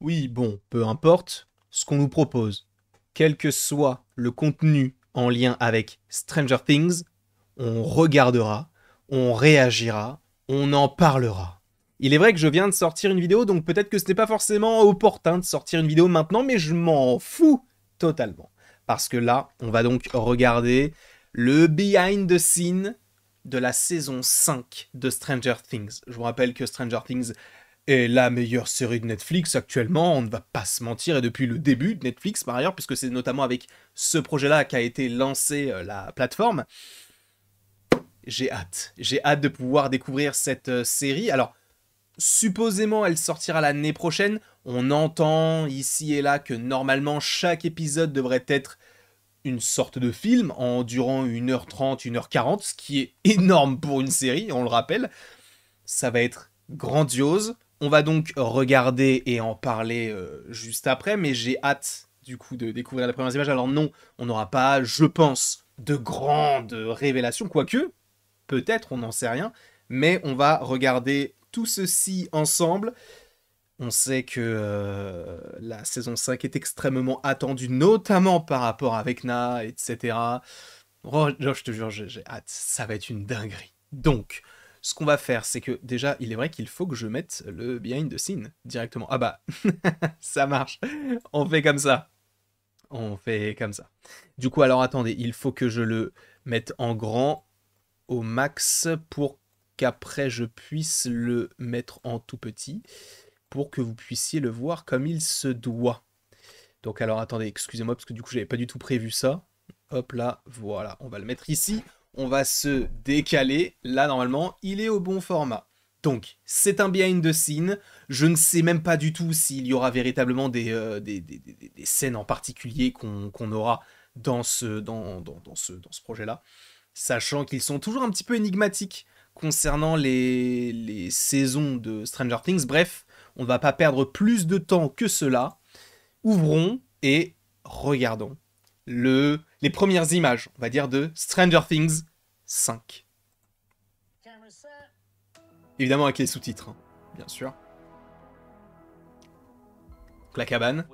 Oui, bon, peu importe ce qu'on nous propose, quel que soit le contenu en lien avec Stranger Things, on regardera, on réagira, on en parlera. Il est vrai que je viens de sortir une vidéo, donc peut-être que ce n'est pas forcément opportun de sortir une vidéo maintenant, mais je m'en fous totalement. Parce que là, on va donc regarder le behind the scene de la saison 5 de Stranger Things. Je vous rappelle que Stranger Things est la meilleure série de Netflix actuellement, on ne va pas se mentir, et depuis le début de Netflix par ailleurs, puisque c'est notamment avec ce projet-là qu'a été lancée la plateforme. J'ai hâte de pouvoir découvrir cette série. Alors, supposément, elle sortira l'année prochaine. On entend ici et là que normalement chaque épisode devrait être une sorte de film en durant 1h30, 1h40, ce qui est énorme pour une série, on le rappelle. Ça va être grandiose. On va donc regarder et en parler juste après, mais j'ai hâte du coup de découvrir les premières images. Alors non, on n'aura pas, je pense, de grandes révélations, quoique, peut-être, on n'en sait rien, mais on va regarder tout ceci ensemble. On sait que la saison 5 est extrêmement attendue, notamment par rapport à Vecna, etc. Oh, je te jure, j'ai hâte. Ça va être une dinguerie. Donc, ce qu'on va faire, c'est que déjà, il est vrai qu'il faut que je mette le behind the scene directement. Ah bah, ça marche. On fait comme ça. On fait comme ça. Du coup, alors attendez, il faut que je le mette en grand au max pour qu'après je puisse le mettre en tout petit pour que vous puissiez le voir comme il se doit. Donc alors attendez, excusez-moi parce que du coup j'avais pas du tout prévu ça. Hop là, voilà, on va le mettre ici. On va se décaler. Là normalement, il est au bon format. Donc, c'est un behind the scene. Je ne sais même pas du tout s'il y aura véritablement des scènes en particulier qu'on aura dans ce projet-là. Sachant qu'ils sont toujours un petit peu énigmatiques concernant les saisons de Stranger Things. Bref, on ne va pas perdre plus de temps que cela. Ouvrons et regardons les premières images, on va dire, de Stranger Things 5. Évidemment avec les sous-titres, hein, bien sûr. La cabane.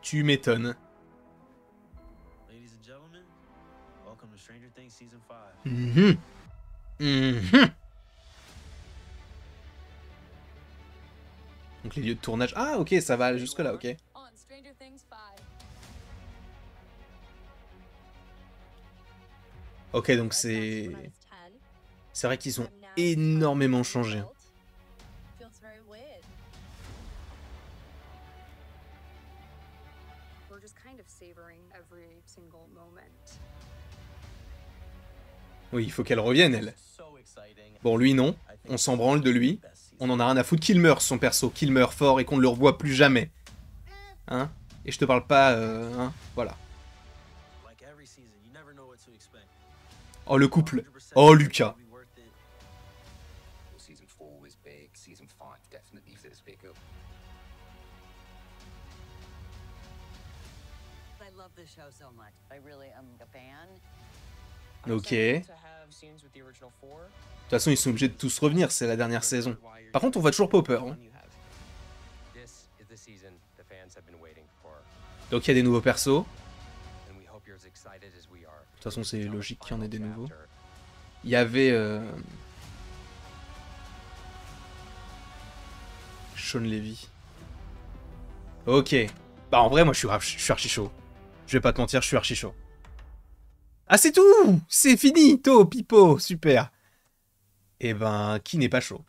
Tu m'étonnes. Mhm. Mhm. Donc les lieux de tournage. Ah ok, ça va jusque là, ok. Ok, donc c'est vrai qu'ils ont énormément changé. Oui, il faut qu'elle revienne, elle. Bon, lui, non. On s'en branle de lui. On en a rien à foutre qu'il meure, son perso, qu'il meure fort et qu'on ne le revoit plus jamais. Hein? Et je te parle pas, hein? Voilà. Oh, le couple. Oh, Lucas. Ok. De toute façon, ils sont obligés de tous revenir, c'est la dernière saison. Par contre, on voit toujours Popper. Hein. Donc il y a des nouveaux persos. De toute façon, c'est logique qu'il y en ait des nouveaux. Il y avait... Sean Levy. Ok. Bah en vrai, moi je suis archi chaud. Je vais pas te mentir, je suis archi chaud. Ah c'est tout. C'est fini, To, Pipo, super. Eh ben, qui n'est pas chaud?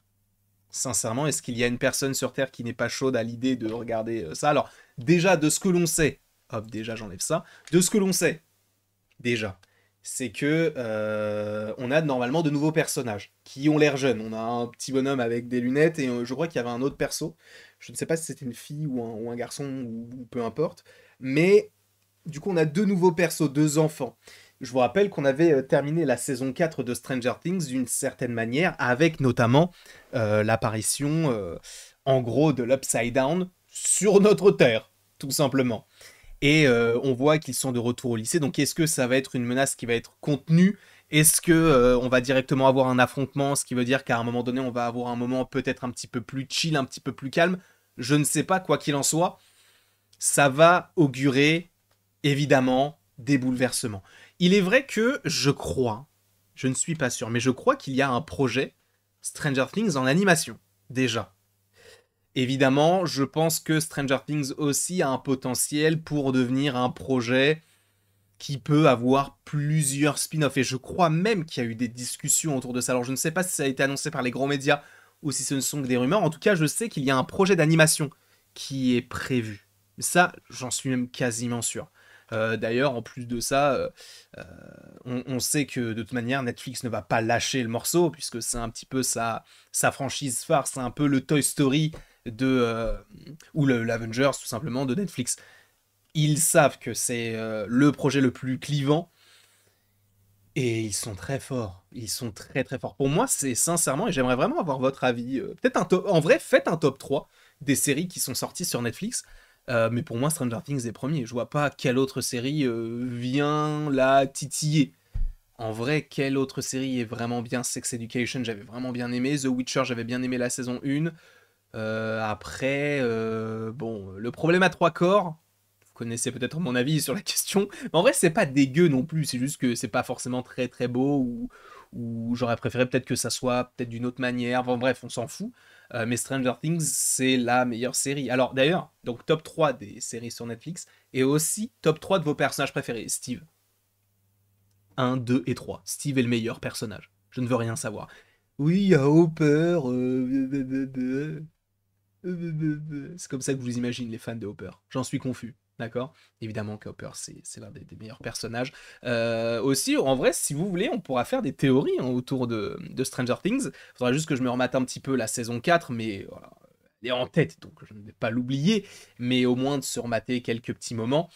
Sincèrement, est-ce qu'il y a une personne sur Terre qui n'est pas chaude à l'idée de regarder ça? Alors, déjà, de ce que l'on sait... Hop, déjà, j'enlève ça. De ce que l'on sait, déjà, c'est que on a normalement de nouveaux personnages qui ont l'air jeunes. On a un petit bonhomme avec des lunettes et je crois qu'il y avait un autre perso. Je ne sais pas si c'était une fille ou un garçon ou peu importe. Mais du coup, on a deux nouveaux persos, deux enfants. Je vous rappelle qu'on avait terminé la saison 4 de Stranger Things d'une certaine manière, avec notamment l'apparition, en gros, de l'Upside Down sur notre Terre, tout simplement. Et on voit qu'ils sont de retour au lycée, donc est-ce que ça va être une menace qui va être contenue? Est-ce que on va directement avoir un affrontement, ce qui veut dire qu'à un moment donné, on va avoir un moment peut-être un petit peu plus chill, un petit peu plus calme? Je ne sais pas, quoi qu'il en soit, ça va augurer évidemment des bouleversements. Il est vrai que je crois, je ne suis pas sûr, mais je crois qu'il y a un projet Stranger Things en animation, déjà. Évidemment, je pense que Stranger Things aussi a un potentiel pour devenir un projet qui peut avoir plusieurs spin-offs. Et je crois même qu'il y a eu des discussions autour de ça. Alors je ne sais pas si ça a été annoncé par les grands médias ou si ce ne sont que des rumeurs. En tout cas, je sais qu'il y a un projet d'animation qui est prévu. Ça, j'en suis même quasiment sûr. D'ailleurs, en plus de ça, on sait que de toute manière, Netflix ne va pas lâcher le morceau, puisque c'est un petit peu sa franchise phare, c'est un peu le Toy Story ou l'Avengers, tout simplement, de Netflix. Ils savent que c'est le projet le plus clivant, et ils sont très forts. Ils sont très très forts. Pour moi, c'est sincèrement, et j'aimerais vraiment avoir votre avis, peut-être un top... En vrai, faites un top 3 des séries qui sont sorties sur Netflix. Mais pour moi, Stranger Things est premier. Je vois pas quelle autre série vient la titiller. En vrai, quelle autre série est vraiment bien? Sex Education, j'avais vraiment bien aimé. The Witcher, j'avais bien aimé la saison 1. Après, bon, le problème à trois corps, vous connaissez peut-être mon avis sur la question, mais en vrai, c'est pas dégueu non plus, c'est juste que c'est pas forcément très très beau, ou j'aurais préféré peut-être que ça soit peut-être d'une autre manière, bon bref, on s'en fout. Mais Stranger Things, c'est la meilleure série. Alors d'ailleurs, donc top 3 des séries sur Netflix, et aussi top 3 de vos personnages préférés. Steve. 1, 2 et 3. Steve est le meilleur personnage. Je ne veux rien savoir. Oui, il y a Hopper. C'est comme ça que je vous imagine les fans de Hopper. J'en suis confus, d'accord? Évidemment que Hopper, c'est l'un des meilleurs personnages. Aussi, en vrai, si vous voulez, on pourra faire des théories hein, autour de Stranger Things. Faudra juste que je me remette un petit peu la saison 4, mais voilà, elle est en tête, donc je ne vais pas l'oublier. Mais au moins de se remater quelques petits moments.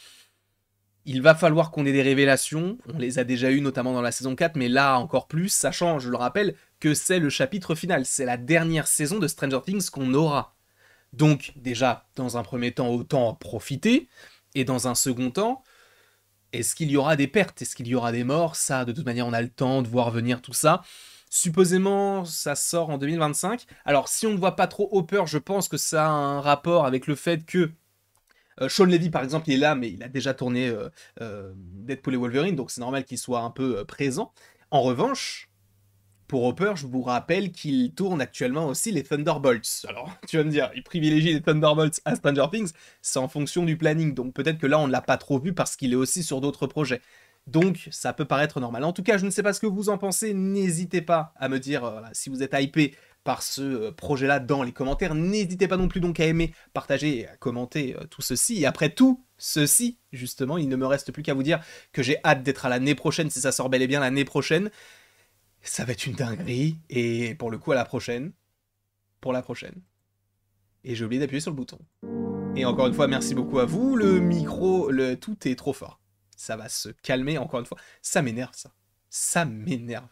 Il va falloir qu'on ait des révélations, on les a déjà eues notamment dans la saison 4, mais là encore plus, sachant, je le rappelle, que c'est le chapitre final, c'est la dernière saison de Stranger Things qu'on aura. Donc déjà, dans un premier temps, autant en profiter, et dans un second temps, est-ce qu'il y aura des pertes? Est-ce qu'il y aura des morts? Ça, de toute manière, on a le temps de voir venir tout ça. Supposément, ça sort en 2025. Alors, si on ne voit pas trop Hopper, je pense que ça a un rapport avec le fait que Sean Levy, par exemple, il est là, mais il a déjà tourné Deadpool et Wolverine, donc c'est normal qu'il soit un peu présent. En revanche, pour Hopper, je vous rappelle qu'il tourne actuellement aussi les Thunderbolts. Alors, tu vas me dire, il privilégie les Thunderbolts à Stranger Things, c'est en fonction du planning, donc peut-être que là, on ne l'a pas trop vu parce qu'il est aussi sur d'autres projets. Donc, ça peut paraître normal. En tout cas, je ne sais pas ce que vous en pensez, n'hésitez pas à me dire voilà, si vous êtes hypé par ce projet-là dans les commentaires. N'hésitez pas non plus donc à aimer, partager et à commenter tout ceci. Et après tout ceci, justement, il ne me reste plus qu'à vous dire que j'ai hâte d'être à l'année prochaine, si ça sort bel et bien l'année prochaine. Ça va être une dinguerie, et pour le coup, à la prochaine. Pour la prochaine. Et j'ai oublié d'appuyer sur le bouton. Et encore une fois, merci beaucoup à vous. Le micro, tout est trop fort. Ça va se calmer, encore une fois. Ça m'énerve, ça. Ça m'énerve.